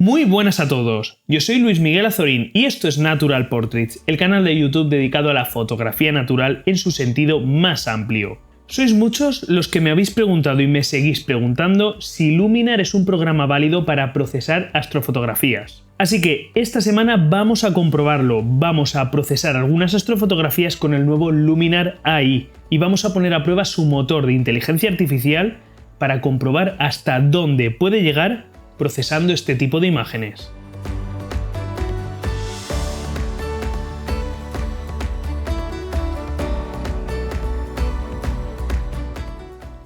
Muy buenas a todos, yo soy Luis Miguel Azorín y esto es Natural Portraits, el canal de YouTube dedicado a la fotografía natural en su sentido más amplio. Sois muchos los que me habéis preguntado y me seguís preguntando si Luminar es un programa válido para procesar astrofotografías. Así que esta semana vamos a comprobarlo, vamos a procesar algunas astrofotografías con el nuevo Luminar AI y vamos a poner a prueba su motor de inteligencia artificial para comprobar hasta dónde puede llegar procesando este tipo de imágenes.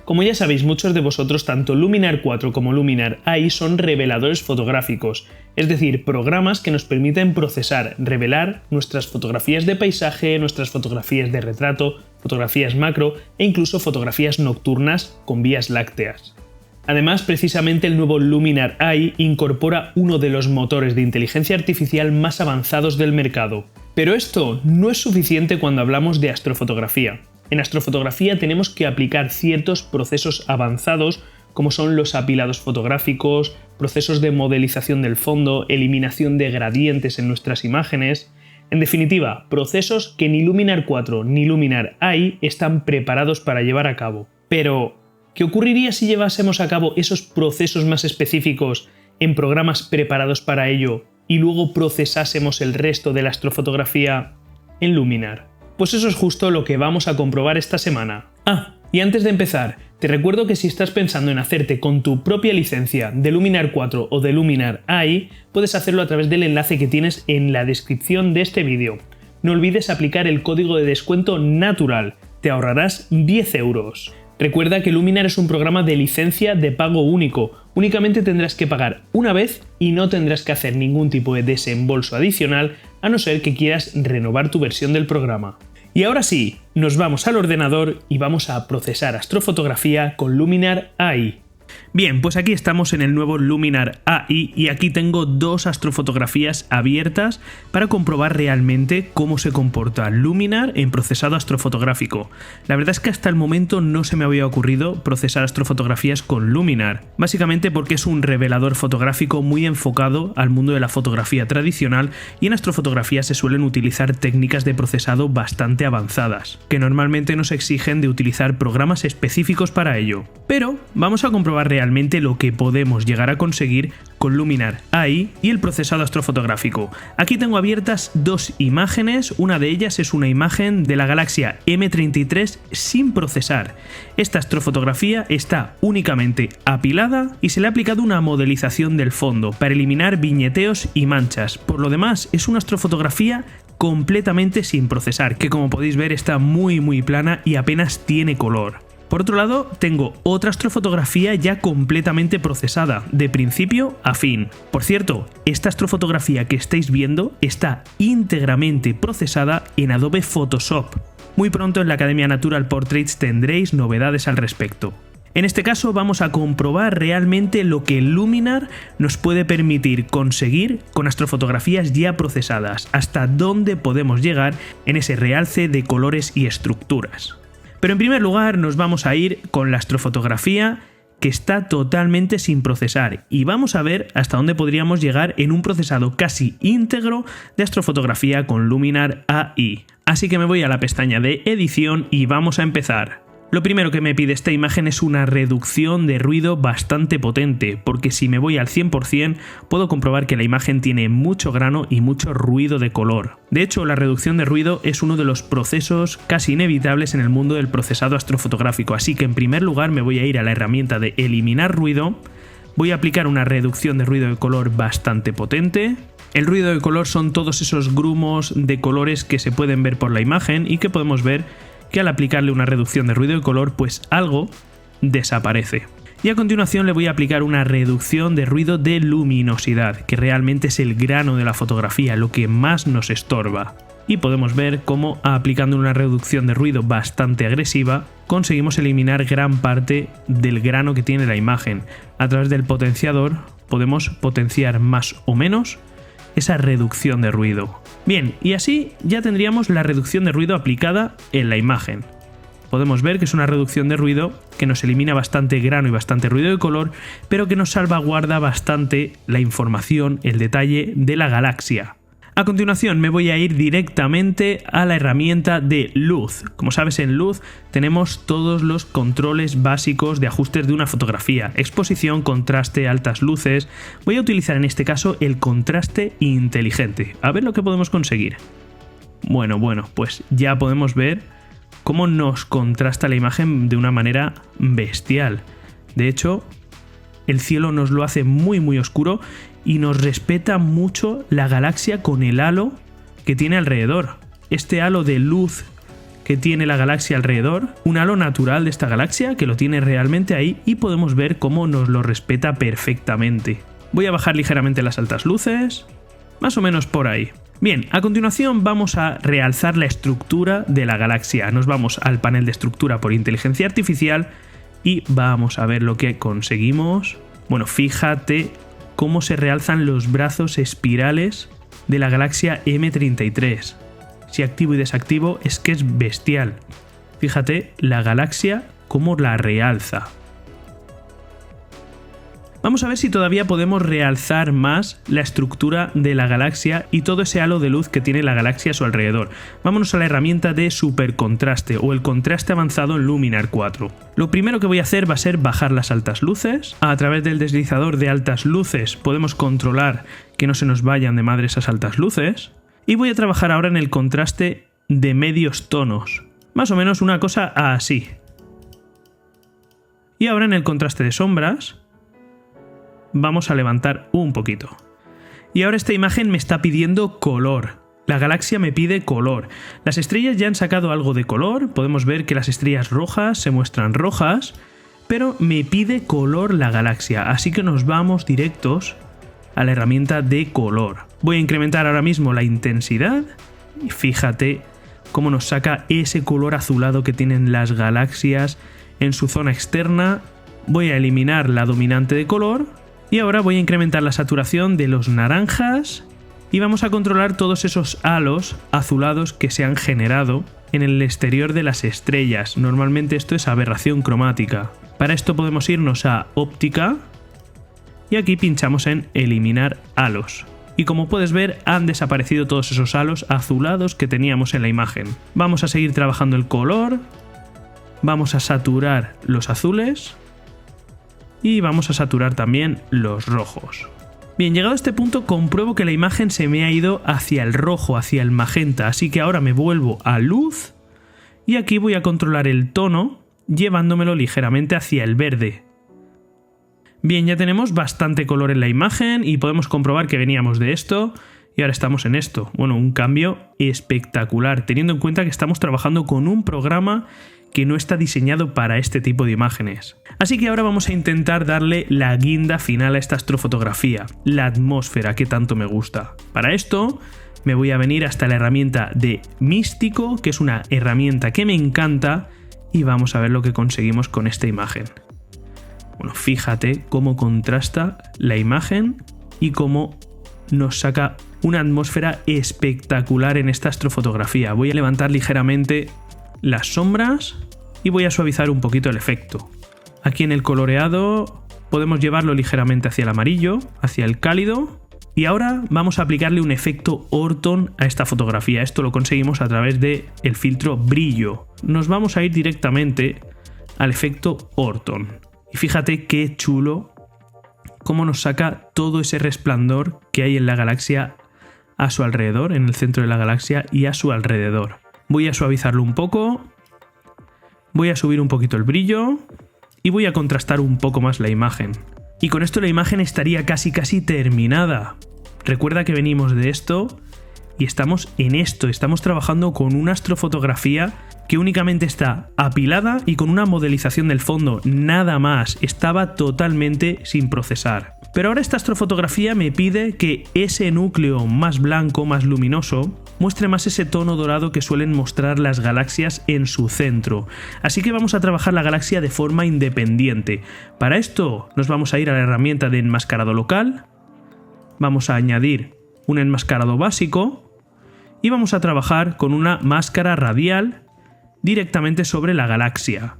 Como ya sabéis muchos de vosotros, tanto Luminar 4 como Luminar AI son reveladores fotográficos, es decir, programas que nos permiten procesar, revelar nuestras fotografías de paisaje, nuestras fotografías de retrato, fotografías macro e incluso fotografías nocturnas con vías lácteas. Además, precisamente el nuevo Luminar AI incorpora uno de los motores de inteligencia artificial más avanzados del mercado. Pero esto no es suficiente cuando hablamos de astrofotografía. En astrofotografía tenemos que aplicar ciertos procesos avanzados como son los apilados fotográficos, procesos de modelización del fondo, eliminación de gradientes en nuestras imágenes. En definitiva, procesos que ni Luminar 4 ni Luminar AI están preparados para llevar a cabo. Pero ¿qué ocurriría si llevásemos a cabo esos procesos más específicos en programas preparados para ello y luego procesásemos el resto de la astrofotografía en Luminar? Pues eso es justo lo que vamos a comprobar esta semana. Y antes de empezar, te recuerdo que si estás pensando en hacerte con tu propia licencia de Luminar 4 o de Luminar AI, puedes hacerlo a través del enlace que tienes en la descripción de este vídeo. No olvides aplicar el código de descuento NATURAL, te ahorrarás 10 euros. Recuerda que Luminar es un programa de licencia de pago único, únicamente tendrás que pagar una vez y no tendrás que hacer ningún tipo de desembolso adicional a no ser que quieras renovar tu versión del programa. Y ahora sí, nos vamos al ordenador y vamos a procesar astrofotografía con Luminar AI. Bien, pues aquí estamos en el nuevo Luminar AI y aquí tengo dos astrofotografías abiertas para comprobar realmente cómo se comporta Luminar en procesado astrofotográfico. La verdad es que hasta el momento no se me había ocurrido procesar astrofotografías con Luminar, básicamente porque es un revelador fotográfico muy enfocado al mundo de la fotografía tradicional y en astrofotografía se suelen utilizar técnicas de procesado bastante avanzadas, que normalmente nos exigen de utilizar programas específicos para ello. Pero vamos a comprobar realmente lo que podemos llegar a conseguir con Luminar AI y el procesado astrofotográfico. Aquí tengo abiertas dos imágenes, una de ellas es una imagen de la galaxia M33 sin procesar. Esta astrofotografía está únicamente apilada y se le ha aplicado una modelización del fondo para eliminar viñeteos y manchas. Por lo demás, es una astrofotografía completamente sin procesar, que como podéis ver está muy plana y apenas tiene color. Por otro lado, tengo otra astrofotografía ya completamente procesada, de principio a fin. Por cierto, esta astrofotografía que estáis viendo está íntegramente procesada en Adobe Photoshop. Muy pronto en la Academia Natural Portraits tendréis novedades al respecto. En este caso vamos a comprobar realmente lo que Luminar nos puede permitir conseguir con astrofotografías ya procesadas, hasta dónde podemos llegar en ese realce de colores y estructuras. Pero en primer lugar nos vamos a ir con la astrofotografía que está totalmente sin procesar y vamos a ver hasta dónde podríamos llegar en un procesado casi íntegro de astrofotografía con Luminar AI. Así que me voy a la pestaña de edición y vamos a empezar. Lo primero que me pide esta imagen es una reducción de ruido bastante potente, porque si me voy al 100% puedo comprobar que la imagen tiene mucho grano y mucho ruido de color. De hecho, la reducción de ruido es uno de los procesos casi inevitables en el mundo del procesado astrofotográfico, así que en primer lugar me voy a ir a la herramienta de eliminar ruido, voy a aplicar una reducción de ruido de color bastante potente. El ruido de color son todos esos grumos de colores que se pueden ver por la imagen y que podemos ver que al aplicarle una reducción de ruido de color, pues algo desaparece. Y a continuación le voy a aplicar una reducción de ruido de luminosidad, que realmente es el grano de la fotografía, lo que más nos estorba. Y podemos ver cómo aplicando una reducción de ruido bastante agresiva, conseguimos eliminar gran parte del grano que tiene la imagen. A través del potenciador podemos potenciar más o menos esa reducción de ruido. Bien, y así ya tendríamos la reducción de ruido aplicada en la imagen. Podemos ver que es una reducción de ruido que nos elimina bastante grano y bastante ruido de color, pero que nos salvaguarda bastante la información, el detalle de la galaxia. A continuación me voy a ir directamente a la herramienta de luz. Como sabes, en luz tenemos todos los controles básicos de ajustes de una fotografía: exposición, contraste, altas luces. Voy a utilizar en este caso el contraste inteligente. A ver lo que podemos conseguir. Bueno, pues ya podemos ver cómo nos contrasta la imagen de una manera bestial. De hecho, el cielo nos lo hace muy oscuro y nos respeta mucho la galaxia con el halo que tiene alrededor. Este halo de luz que tiene la galaxia alrededor, un halo natural de esta galaxia que lo tiene realmente ahí, y podemos ver cómo nos lo respeta perfectamente. Voy a bajar ligeramente las altas luces, más o menos por ahí. Bien, a continuación vamos a realzar la estructura de la galaxia. Nos vamos al panel de estructura por inteligencia artificial y vamos a ver lo que conseguimos. Bueno, fíjate cómo se realzan los brazos espirales de la galaxia M33. Si activo y desactivo es que es bestial. Fíjate la galaxia cómo la realza. Vamos a ver si todavía podemos realzar más la estructura de la galaxia y todo ese halo de luz que tiene la galaxia a su alrededor. Vámonos a la herramienta de supercontraste o el contraste avanzado en Luminar 4. Lo primero que voy a hacer va a ser bajar las altas luces. A través del deslizador de altas luces podemos controlar que no se nos vayan de madre esas altas luces. Y voy a trabajar ahora en el contraste de medios tonos. Más o menos una cosa así. Y ahora en el contraste de sombras vamos a levantar un poquito. Y ahora esta imagen me está pidiendo color. La galaxia me pide color. Las estrellas ya han sacado algo de color. Podemos ver que las estrellas rojas se muestran rojas, pero me pide color la galaxia. Así que nos vamos directos a la herramienta de color. Voy a incrementar ahora mismo la intensidad y fíjate cómo nos saca ese color azulado que tienen las galaxias en su zona externa. Voy a eliminar la dominante de color. Y ahora voy a incrementar la saturación de los naranjas y vamos a controlar todos esos halos azulados que se han generado en el exterior de las estrellas. Normalmente esto es aberración cromática. Para esto podemos irnos a óptica y aquí pinchamos en eliminar halos. Y como puedes ver, han desaparecido todos esos halos azulados que teníamos en la imagen. Vamos a seguir trabajando el color, vamos a saturar los azules y vamos a saturar también los rojos. Bien, llegado a este punto compruebo que la imagen se me ha ido hacia el rojo, hacia el magenta, así que ahora me vuelvo a luz y aquí voy a controlar el tono llevándomelo ligeramente hacia el verde. Bien, ya tenemos bastante color en la imagen y podemos comprobar que veníamos de esto y ahora estamos en esto. Bueno, un cambio espectacular, teniendo en cuenta que estamos trabajando con un programa que no está diseñado para este tipo de imágenes. Así que ahora vamos a intentar darle la guinda final a esta astrofotografía, la atmósfera que tanto me gusta. Para esto me voy a venir hasta la herramienta de Místico, que es una herramienta que me encanta, y vamos a ver lo que conseguimos con esta imagen. Bueno, fíjate cómo contrasta la imagen y cómo nos saca una atmósfera espectacular en esta astrofotografía. Voy a levantar ligeramente las sombras y voy a suavizar un poquito el efecto. Aquí en el coloreado podemos llevarlo ligeramente hacia el amarillo, hacia el cálido, y ahora vamos a aplicarle un efecto Orton a esta fotografía. Esto lo conseguimos a través del filtro brillo. Nos vamos a ir directamente al efecto Orton. Y fíjate qué chulo cómo nos saca todo ese resplandor que hay en la galaxia a su alrededor, en el centro de la galaxia y a su alrededor. Voy a suavizarlo un poco, voy a subir un poquito el brillo y voy a contrastar un poco más la imagen. Y con esto la imagen estaría casi terminada. Recuerda que venimos de esto y estamos en esto, estamos trabajando con una astrofotografía que únicamente está apilada y con una modelización del fondo, nada más, estaba totalmente sin procesar. Pero ahora esta astrofotografía me pide que ese núcleo más blanco, más luminoso, muestre más ese tono dorado que suelen mostrar las galaxias en su centro. Así que vamos a trabajar la galaxia de forma independiente. Para esto nos vamos a ir a la herramienta de enmascarado local, vamos a añadir un enmascarado básico y vamos a trabajar con una máscara radial directamente sobre la galaxia.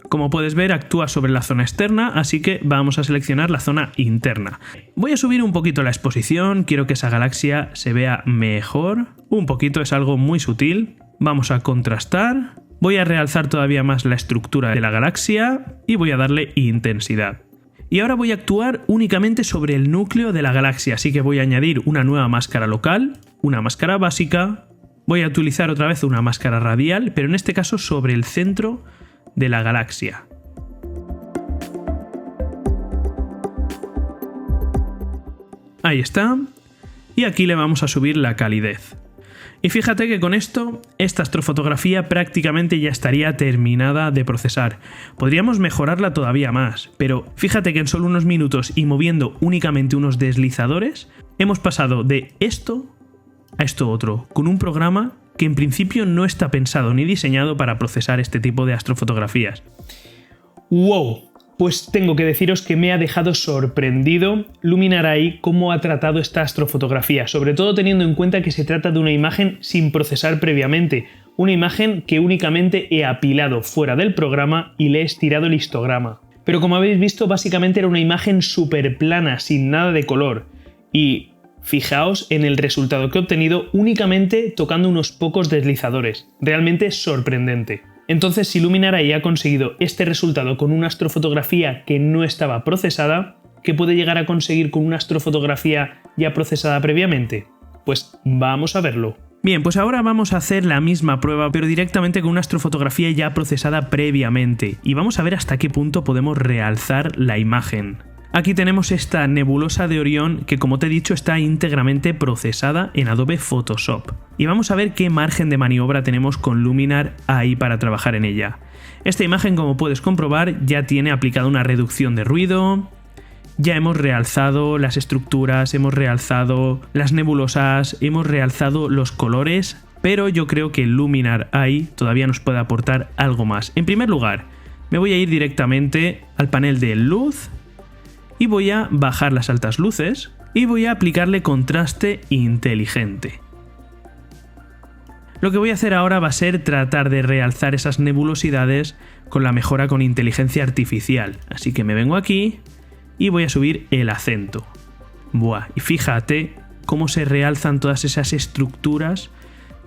Como puedes ver, actúa sobre la zona externa, así que vamos a seleccionar la zona interna. Voy a subir un poquito la exposición, quiero que esa galaxia se vea mejor. Un poquito, es algo muy sutil. Vamos a contrastar. Voy a realzar todavía más la estructura de la galaxia y voy a darle intensidad. Y ahora voy a actuar únicamente sobre el núcleo de la galaxia, así que voy a añadir una nueva máscara local, una máscara básica. Voy a utilizar otra vez una máscara radial, pero en este caso sobre el centro de la galaxia. Ahí está. Y aquí le vamos a subir la calidez. Y fíjate que con esto, esta astrofotografía prácticamente ya estaría terminada de procesar. Podríamos mejorarla todavía más, pero fíjate que en solo unos minutos y moviendo únicamente unos deslizadores, hemos pasado de esto a esto otro, con un programa que en principio no está pensado ni diseñado para procesar este tipo de astrofotografías. ¡Wow! Pues tengo que deciros que me ha dejado sorprendido Luminar AI cómo ha tratado esta astrofotografía, sobre todo teniendo en cuenta que se trata de una imagen sin procesar previamente, una imagen que únicamente he apilado fuera del programa y le he estirado el histograma. Pero como habéis visto, básicamente era una imagen súper plana, sin nada de color, y fijaos en el resultado que he obtenido únicamente tocando unos pocos deslizadores. Realmente sorprendente. Entonces, si Luminar AI ha conseguido este resultado con una astrofotografía que no estaba procesada, ¿qué puede llegar a conseguir con una astrofotografía ya procesada previamente? Pues vamos a verlo. Bien, pues ahora vamos a hacer la misma prueba, pero directamente con una astrofotografía ya procesada previamente, y vamos a ver hasta qué punto podemos realzar la imagen. Aquí tenemos esta nebulosa de Orión que, como te he dicho, está íntegramente procesada en Adobe Photoshop. Y vamos a ver qué margen de maniobra tenemos con Luminar AI para trabajar en ella. Esta imagen, como puedes comprobar, ya tiene aplicada una reducción de ruido, ya hemos realzado las estructuras, hemos realzado las nebulosas, hemos realzado los colores, pero yo creo que Luminar AI todavía nos puede aportar algo más. En primer lugar, me voy a ir directamente al panel de luz, y voy a bajar las altas luces y voy a aplicarle contraste inteligente. Lo que voy a hacer ahora va a ser tratar de realzar esas nebulosidades con la mejora con inteligencia artificial. Así que me vengo aquí y voy a subir el acento. Buah, y fíjate cómo se realzan todas esas estructuras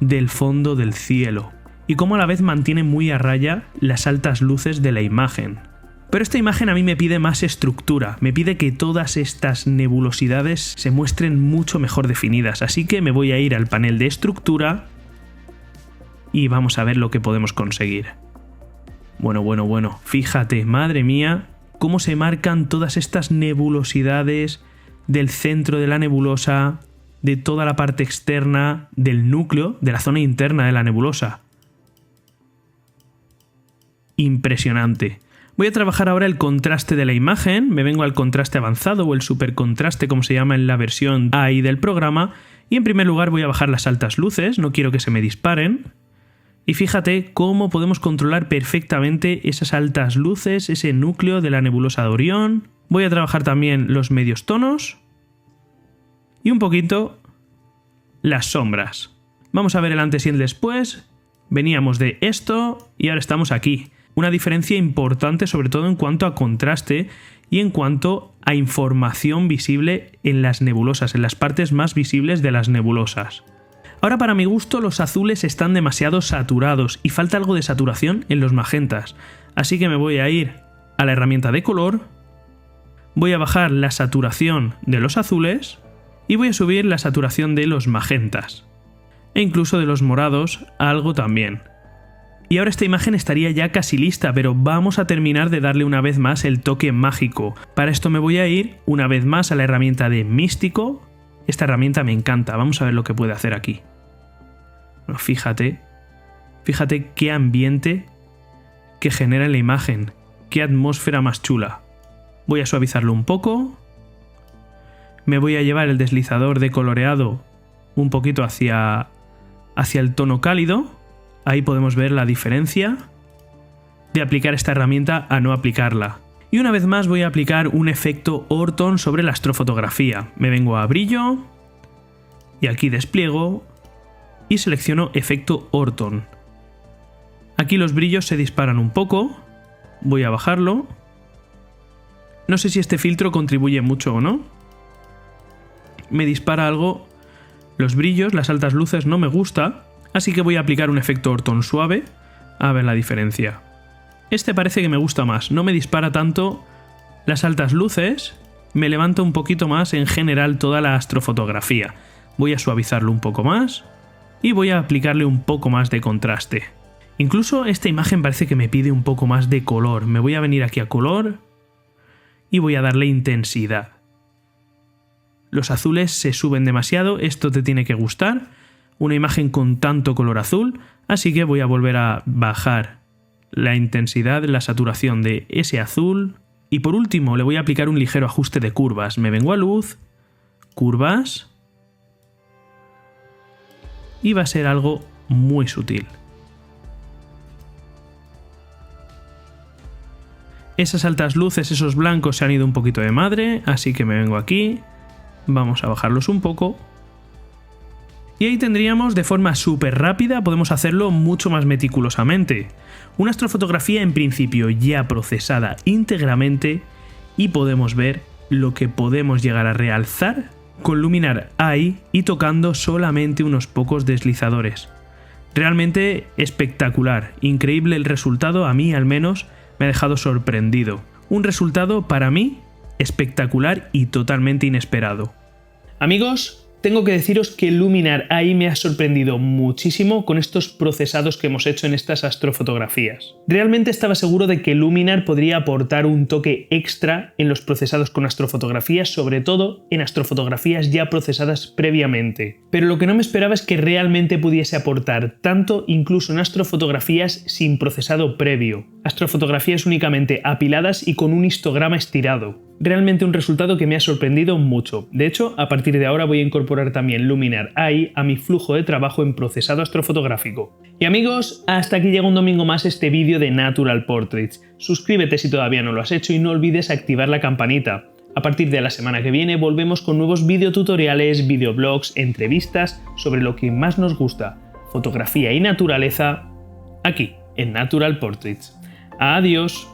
del fondo del cielo y cómo a la vez mantiene muy a raya las altas luces de la imagen. Pero esta imagen a mí me pide más estructura, me pide que todas estas nebulosidades se muestren mucho mejor definidas, así que me voy a ir al panel de estructura y vamos a ver lo que podemos conseguir. Bueno, fíjate, madre mía, cómo se marcan todas estas nebulosidades del centro de la nebulosa, de toda la parte externa, del núcleo, de la zona interna de la nebulosa. Impresionante. Voy a trabajar ahora el contraste de la imagen, me vengo al contraste avanzado o el supercontraste como se llama en la versión AI del programa, y en primer lugar voy a bajar las altas luces, no quiero que se me disparen. Y fíjate cómo podemos controlar perfectamente esas altas luces, ese núcleo de la nebulosa de Orión. Voy a trabajar también los medios tonos y un poquito las sombras. Vamos a ver el antes y el después. Veníamos de esto y ahora estamos aquí. Una diferencia importante sobre todo en cuanto a contraste y en cuanto a información visible en las nebulosas, en las partes más visibles de las nebulosas. Ahora, para mi gusto, los azules están demasiado saturados y falta algo de saturación en los magentas, así que me voy a ir a la herramienta de color, voy a bajar la saturación de los azules y voy a subir la saturación de los magentas, e incluso de los morados algo también. Y ahora esta imagen estaría ya casi lista, pero vamos a terminar de darle una vez más el toque mágico. Para esto me voy a ir una vez más a la herramienta de Místico. Esta herramienta me encanta, vamos a ver lo que puede hacer aquí. Bueno, fíjate qué ambiente que genera en la imagen, qué atmósfera más chula. Voy a suavizarlo un poco. Me voy a llevar el deslizador de coloreado un poquito hacia el tono cálido. Ahí podemos ver la diferencia de aplicar esta herramienta a no aplicarla. Y una vez más voy a aplicar un efecto Orton sobre la astrofotografía. Me vengo a brillo y aquí despliego y selecciono efecto Orton. Aquí los brillos se disparan un poco, voy a bajarlo. No sé si este filtro contribuye mucho o no. Me dispara algo los brillos, las altas luces no me gusta, así que voy a aplicar un efecto Orton suave a ver la diferencia. Este parece que me gusta más, no me dispara tanto las altas luces, me levanta un poquito más en general toda la astrofotografía. Voy a suavizarlo un poco más y voy a aplicarle un poco más de contraste. Incluso esta imagen parece que me pide un poco más de color. Me voy a venir aquí a color y voy a darle intensidad. Los azules se suben demasiado, esto te tiene que gustar. Una imagen con tanto color azul, así que voy a volver a bajar la intensidad, la saturación de ese azul. Y por último le voy a aplicar un ligero ajuste de curvas. Me vengo a luz, curvas, y va a ser algo muy sutil. Esas altas luces, esos blancos se han ido un poquito de madre, así que me vengo aquí, vamos a bajarlos un poco. Y ahí tendríamos, de forma súper rápida, podemos hacerlo mucho más meticulosamente. Una astrofotografía en principio ya procesada íntegramente y podemos ver lo que podemos llegar a realzar con Luminar AI y tocando solamente unos pocos deslizadores. Realmente espectacular, increíble el resultado, a mí al menos me ha dejado sorprendido. Un resultado para mí espectacular y totalmente inesperado. Amigos, tengo que deciros que Luminar AI me ha sorprendido muchísimo con estos procesados que hemos hecho en estas astrofotografías. Realmente estaba seguro de que Luminar podría aportar un toque extra en los procesados con astrofotografías, sobre todo en astrofotografías ya procesadas previamente. Pero lo que no me esperaba es que realmente pudiese aportar tanto incluso en astrofotografías sin procesado previo. Astrofotografías únicamente apiladas y con un histograma estirado. Realmente un resultado que me ha sorprendido mucho. De hecho, a partir de ahora voy a incorporar también Luminar AI a mi flujo de trabajo en procesado astrofotográfico. Y amigos, hasta aquí llega un domingo más este vídeo de Natural Portraits. Suscríbete si todavía no lo has hecho y no olvides activar la campanita. A partir de la semana que viene volvemos con nuevos videotutoriales, videoblogs, entrevistas sobre lo que más nos gusta, fotografía y naturaleza, aquí en Natural Portraits. ¡Adiós!